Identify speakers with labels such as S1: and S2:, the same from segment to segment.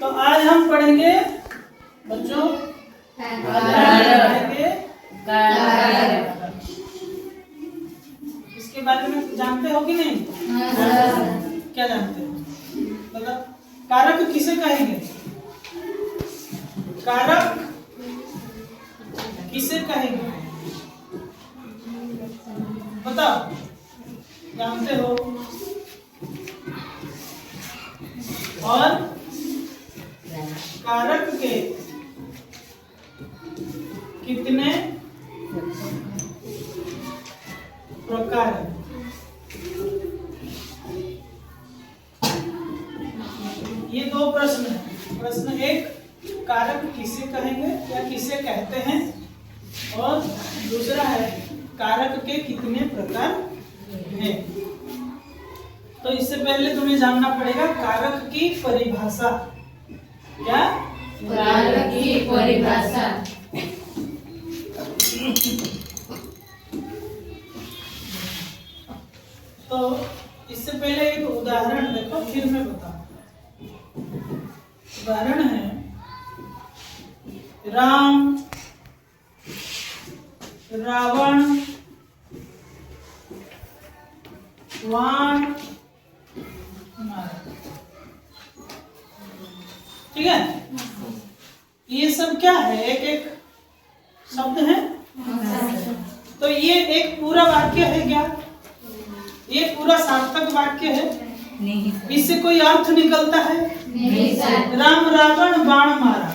S1: तो आज हम पढ़ेंगे बच्चों इसके बारे में जानते हो कि नहीं? क्या जानते हो? मतलब कारक किसे कहेंगे? कारक किसे कहेंगे बताओ, जानते हो? और कारक के कितने प्रकार हैं? ये दो प्रश्न हैं। प्रश्न एक, कारक किसे कहेंगे या किसे कहते हैं, और दूसरा है कारक के कितने प्रकार हैं। तो इससे पहले तुम्हें जानना पड़ेगा कारक की परिभाषा। क्या?
S2: कारक की परिभाषा।
S1: तो इससे पहले एक उदाहरण देखो, फिर मैं बताऊं। उदाहरण है राम, रावण, वाण, ठीक है? ये सब क्या है? एक एक शब्द है। तो ये एक पूरा वाक्य है क्या? ये पूरा सार्थक वाक्य है?
S2: नहीं।
S1: इससे कोई अर्थ निकलता है?
S2: नहीं सर।
S1: राम रावण बाण मारा,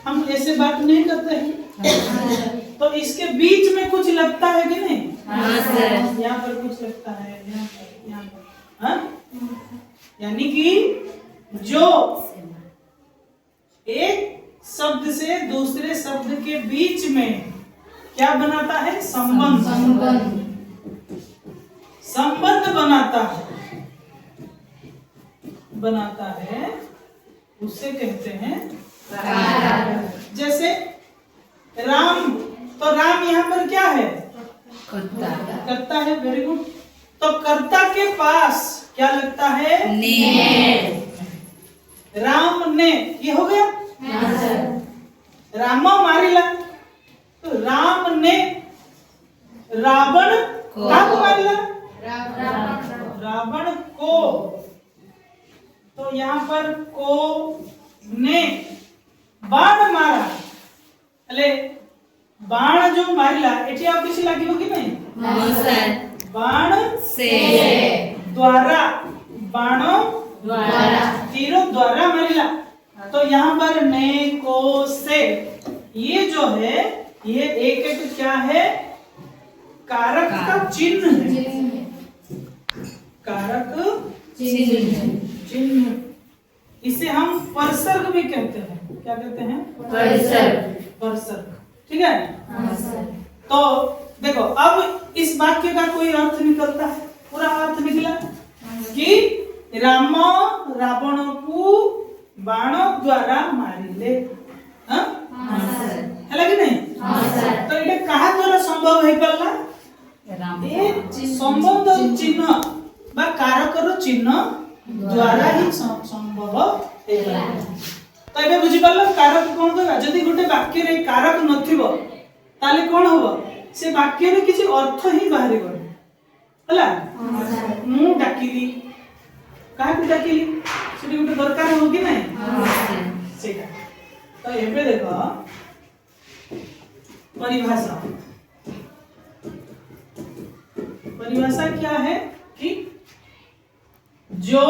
S1: हम ऐसे बात नहीं करते हैं। तो इसके बीच में कुछ लगता है कि नहीं?
S2: हाँ सर।
S1: यहाँ पर कुछ लगता है, यहाँ पर, हाँ? यानी कि जो एक शब्द से दूसरे शब्द के बीच में क्या बनाता है? संबंध। संबंध बनाता है उसे कहते हैं कारक। जैसे राम, तो राम यहाँ पर क्या है? कर्ता है। Very good. तो कर्ता के पास क्या लगता है?
S2: ने।
S1: राम ने, ये हो गया। राम मारिला, तो राम ने रावण को मारिला, रावण को। तो यहाँ पर को ने बाण मारा, अले बाण जो मारिला एटी आप किसी लगी होगी नहीं? बाण
S2: से
S1: द्वारा, बाणों
S2: द्वारा,
S1: तीरों द्वारा मारिला। तो यहाँ पर ने को से, ये जो है ये एक एक क्या है? कारक का चिन्ह है। कारक चिन्ह। इसे हम परसर्ग भी कहते हैं। क्या कहते हैं? परसर्ग। ठीक है? तो देखो, अब इस वाक्य का कोई अर्थ निकलता है? पूरा अर्थ निकला कि राम रावण को बाण द्वारा मारिले। है कि नहीं? तो ये कहा द्वारा संभव है पल्ला? संबंध चिन्ह बा कारकर चिन्ह द्वारा ही संभव है। तो ये बुझी पारल कारक कोन कहबा? जदि गोटे वाक्य रे कारक नथिबो ताले कोन होबो? से वाक्य रे किछि अर्थ ही बाहरी गो। हला मु डाकिली, काहे को डाकिली? सेठी गोटे दरकार हो कि नहीं? सेटा। तो एबे देखो परिभाषा। परिभाषा क्या है कि जो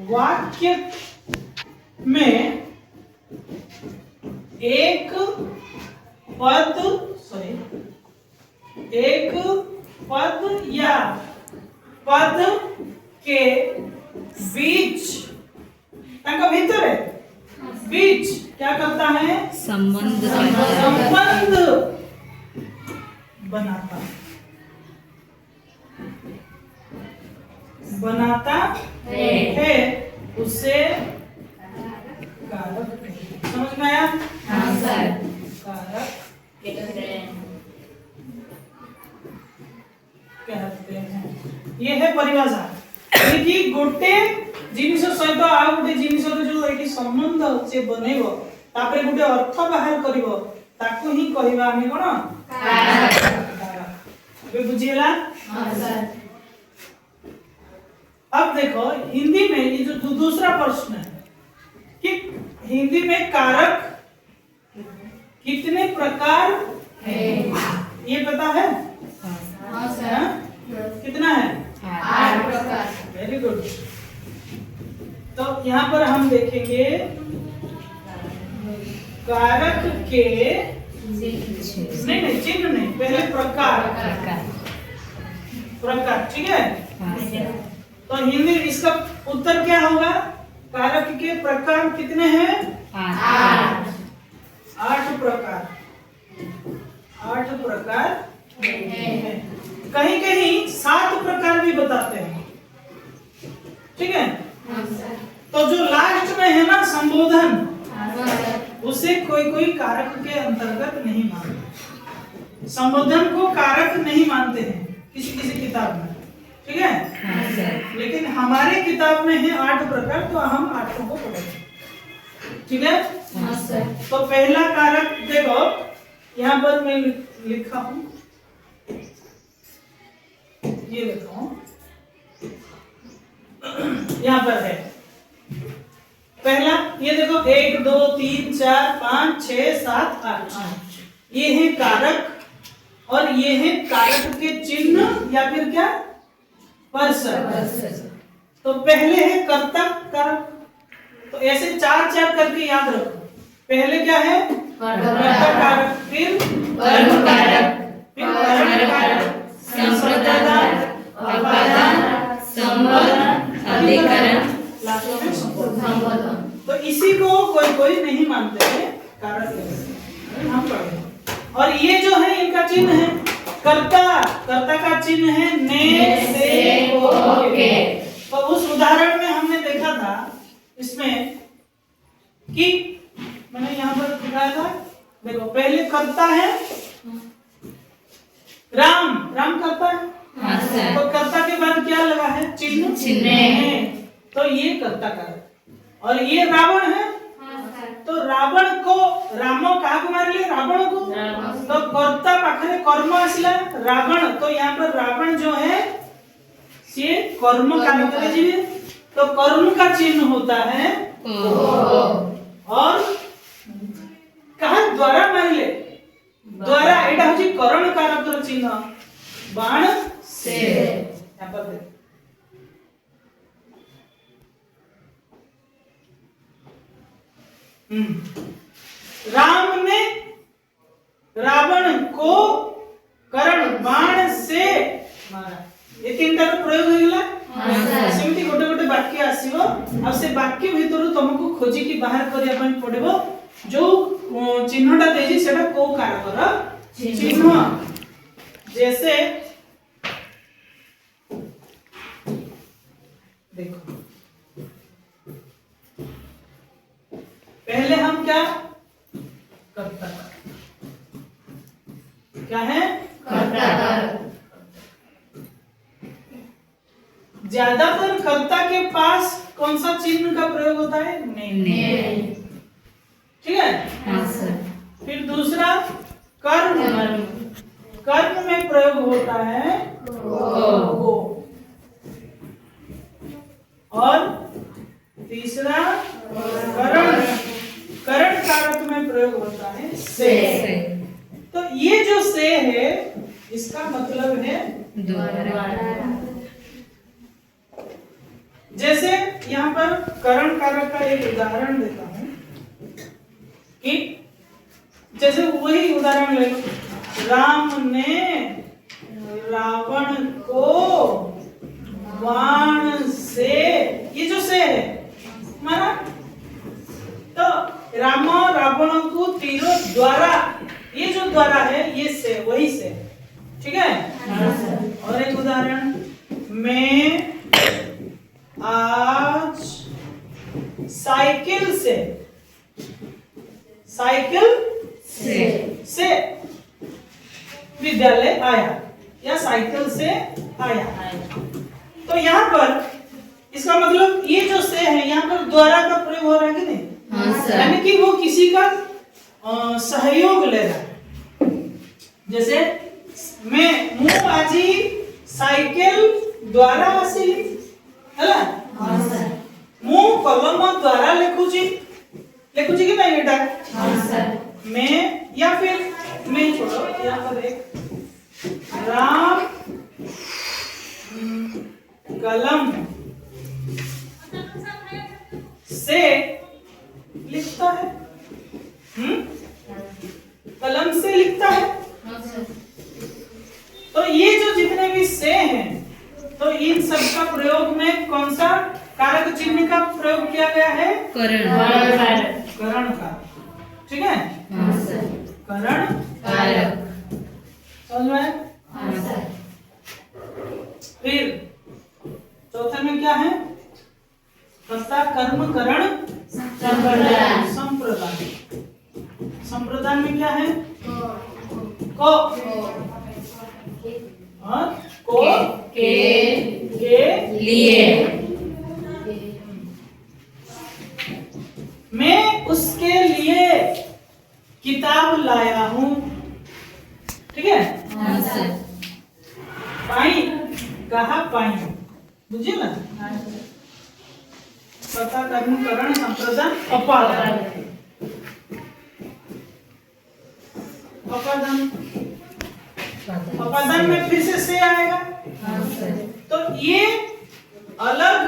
S1: वाक्य में एक पद या पद के बीच भीतर बीच क्या करता है?
S2: संबंध
S1: बनाता है उसे कारक। समझ में आया?
S2: हाँ सर।
S1: कारक कहते हैं। ये है परिभाषा। कि गोटे जिनिस सहित आ गोटे से बनेइबो तापरे गुटे अर्थ बाहर करिवो ताको ही कहिबा आमे कोन कारक। बे बुझियला?
S2: हां सर।
S1: अब देखो हिंदी में ये जो दूसरा प्रश्न है कि हिंदी में कारक कितने प्रकार है, ये पता है?
S2: हां सर।
S1: कितना है?
S2: 8 प्रकार।
S1: Very good. तो यहाँ पर हम देखेंगे कारक के नहीं चिन्ह नहीं, पहले प्रकार। प्रकार, ठीक है? तो हिंदी इसका उत्तर क्या होगा? कारक के प्रकार कितने हैं? 8 प्रकार। 8 प्रकार हैं। कहीं कहीं 7 प्रकार भी बताते हैं, ठीक है? तो जो लास्ट में है ना संबोधन, उसे कोई कोई कारक के अंतर्गत नहीं मानते। संबोधन को कारक नहीं मानते हैं किसी किसी किताब में, ठीक है? लेकिन हमारे किताब में है 8 प्रकार, तो हम 8 को पढ़ेंगे, ठीक है? तो पहला कारक देखो, यहाँ पर मैं लिखा हूं, ये देखो यहाँ पर है पहला, ये देखो 1 2 3 4 5 6 7 8, ये है कारक और ये है कारक के चिन्ह या फिर क्या पर्सन। तो पहले है कर्ता कारक, तो ऐसे 4 4 करके याद रखो। पहले क्या है? कर्ता कारक, फिर
S2: कर्म कारक,
S1: फिर कर्म कारक,
S2: संप्रदान, अपादान, संबोधन, अधिकरण,
S1: लास्ट में
S2: संबोधन।
S1: तो इसी को कोई कोई नहीं मानते हैं कारक, हम पढ़ेंगे। और ये जो है इनका चिन्ह है कर्ता, कर्ता का चिन्ह है ने से को के। तो उस उदाहरण में हमने देखा था इसमें कि मैंने यहाँ पर दिखाया था, देखो पहले कर्ता है राम, राम कर्ता है, तो कर्ता के बाद क्या लगा है? चिन्ह। तो ये कर्ता कारक। और ये रावण है, तो रावण को रामो कहा को मारिले? रावण को। तो कर्ता पाखरे कर्म आसिला रावण, तो यहाँ पर रावण जो है से कर्म कारक के जीवे, तो कर्म का चिन्ह होता है और कहा द्वारा मारिले? द्वारा एटा होची करण कारक चिन्ह बाण से। यहाँ पर देखो राम ने रावण को करण बाण से मारा, ये तीनटा प्रयोग होइला। सेमती गोटे गोटे वाक्य आसीबो, आ से वाक्य भितरु तुमको खोजी की बाहर करिया पय पड़िबो जो चिन्हटा देजी सेटा को कारकर चिन्ह। जैसे देखो पहले हम क्या कर्ता, क्या है? ज्यादातर कर्ता के पास कौन सा चिन्ह का प्रयोग होता है? नहीं, ठीक है? फिर दूसरा कर्म, कर्म में प्रयोग होता है को। और तीसरा करण, करण कारक में प्रयोग होता है से। तो ये जो से है इसका मतलब है द्वारा। जैसे यहाँ पर करण कारक का एक उदाहरण देता हूं कि जैसे वही उदाहरण ले लो, राम ने रावण को बाण से, ये जो से है मारा, तो राम रावण को तीरों द्वारा, ये जो द्वारा है ये से, वही से, ठीक है? और एक उदाहरण, मैं आज साइकिल से, साइकिल से विद्यालय आया या साइकिल से आया। तो यहाँ पर इसका मतलब ये जो से है यहाँ पर द्वारा का प्रयोग हो रहा है कि नहीं? कि वो किसी का सहयोग ले रहा है। जैसे मैं आजी साइकिल द्वारा आसिली ହେଲା ମୁଁ कलम द्वारा लिखुची कि नहीं बेटा मैं या फिर मैं छोड़ो यहाँ पर एक राम कलम से लिखता है कलम से लिखता है। तो ये जो जितने भी से हैं तो इन सब का प्रयोग में कौन सा कारक चिन्ह का प्रयोग किया गया है? करण का। ठीक है करण कारक समझ में? फिर चौथे में क्या है? कर्ता कर्म करण संप्रदान। संप्रदान में क्या है? को और को के लिए मैं उसके लिए किताब लाया हूँ। ठीक है पाई कहा पाई बुझे ना? कर्ता कर्म करण संप्रदान अपादान। अपादान में फिर से आएगा। तो ये अलग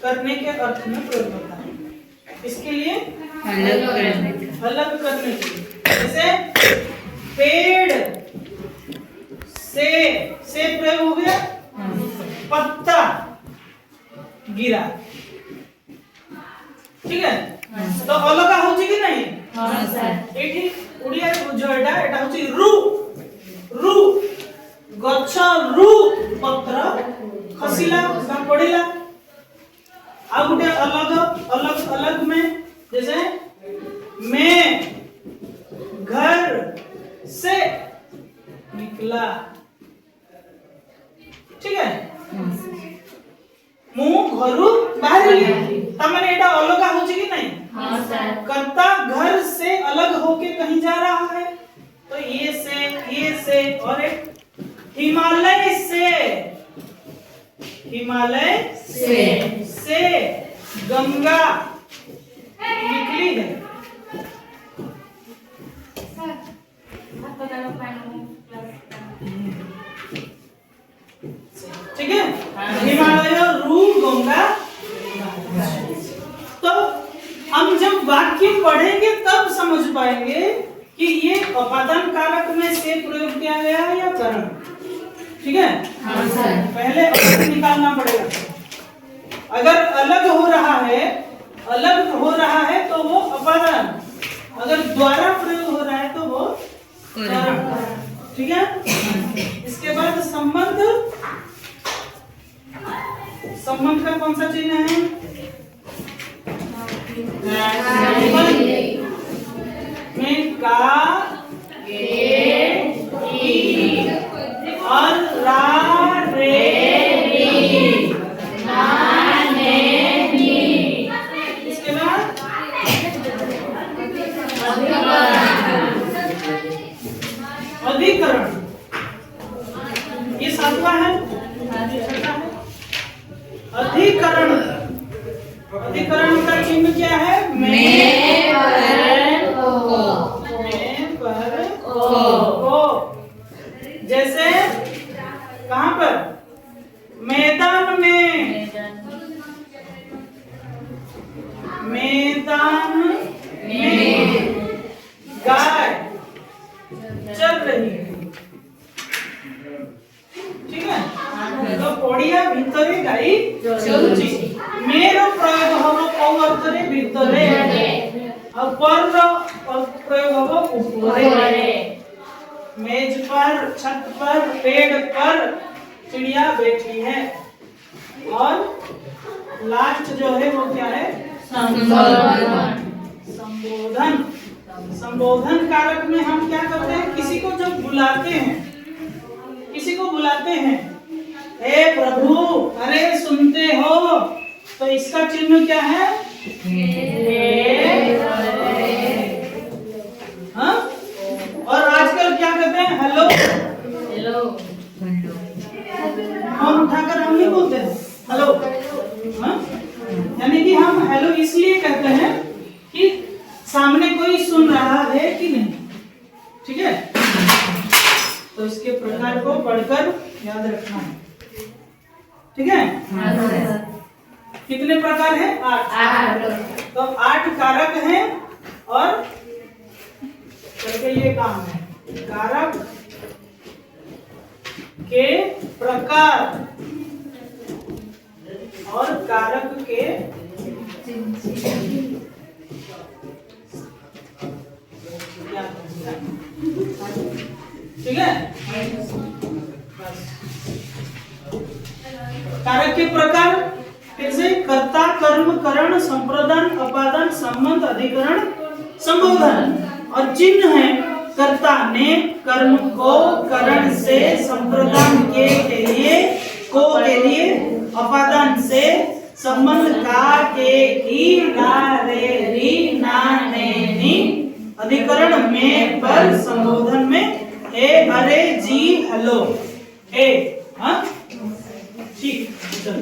S1: करने के अर्थ में प्रयोग होता है। इसके लिए अलग करने के लिए जैसे पेड़ से प्रयोग हो गया पत्ता गिरा। ठीक है तो अलग होची कि नहीं? एठी ओडिया बुझो एटा होची रु रु गच्छ रु पत्र खसिला बा पड़िला। आ गुटे अलग में जैसे मैं घर से निकला। ठीक है मु घरु बाहरली तमने एटा अलग होची कि नहीं? कर्ता घर से अलग होके कहीं जा रहा है तो ये से और एक हिमालय से गंगा निकली है। ठीक है हिमालय रू गंगा। तो हम जब वाक्य पढ़ेंगे तब समझ पाएंगे कि ये अपादान कारक में से प्रयोग किया गया है या करण। ठीक है पहले अर्थ निकालना पड़ेगा। अगर अलग हो रहा है तो वो अपादान, अगर द्वारा प्रयोग हो रहा है तो वो करण। ठीक है इसके बाद संबंध का कौन सा चिन्ह है? में का और रा रे इसके बाद अधिकरण ये सातवां है। अधिकरण का चिन्ह क्या है? मैं पर को। जैसे कहां पर? मैदान में गाय चल रही है। ठीक है तो पड़िया भितरे गाई चलुची। मेरो प्रयोग हबो को अर्थ रे भितरे और पर प्रयोग हबो ऊपरे। मेज पर छत पर पेड़ पर चिड़िया बैठी है। और लास्ट जो है वो क्या है? संबोधन कारक में हम क्या करते हैं? किसी को जब बुलाते हैं हे प्रभु अरे सुनते हो तो इसका चिन्ह क्या है? हम हेलो इसलिए कहते हैं कि सामने कोई सुन रहा है कि नहीं, ठीक है। तो इसके प्रकार को पढ़कर याद रखना है, ठीक है। कितने प्रकार है? 8। तो 8 कारक हैं और करके ये काम है, कारक के प्रकार और कारक के ठीक है। कारक के प्रकार फिर से कर्ता, कर्म, करण, संप्रदान, अपादान, संबंध, अधिकरण, संबोधन। और चिन्ह है कर्ता ने कर्म को करण से, संप्रदान के लिए, को के लिए, अपादान से, संबंध का, के, की, ना, रे, री, ना, ने, नी, अधिकरण में, पर, संबोधन में ए, अरे, जी, हेलो, ए, हाँ, ठीक, चलो।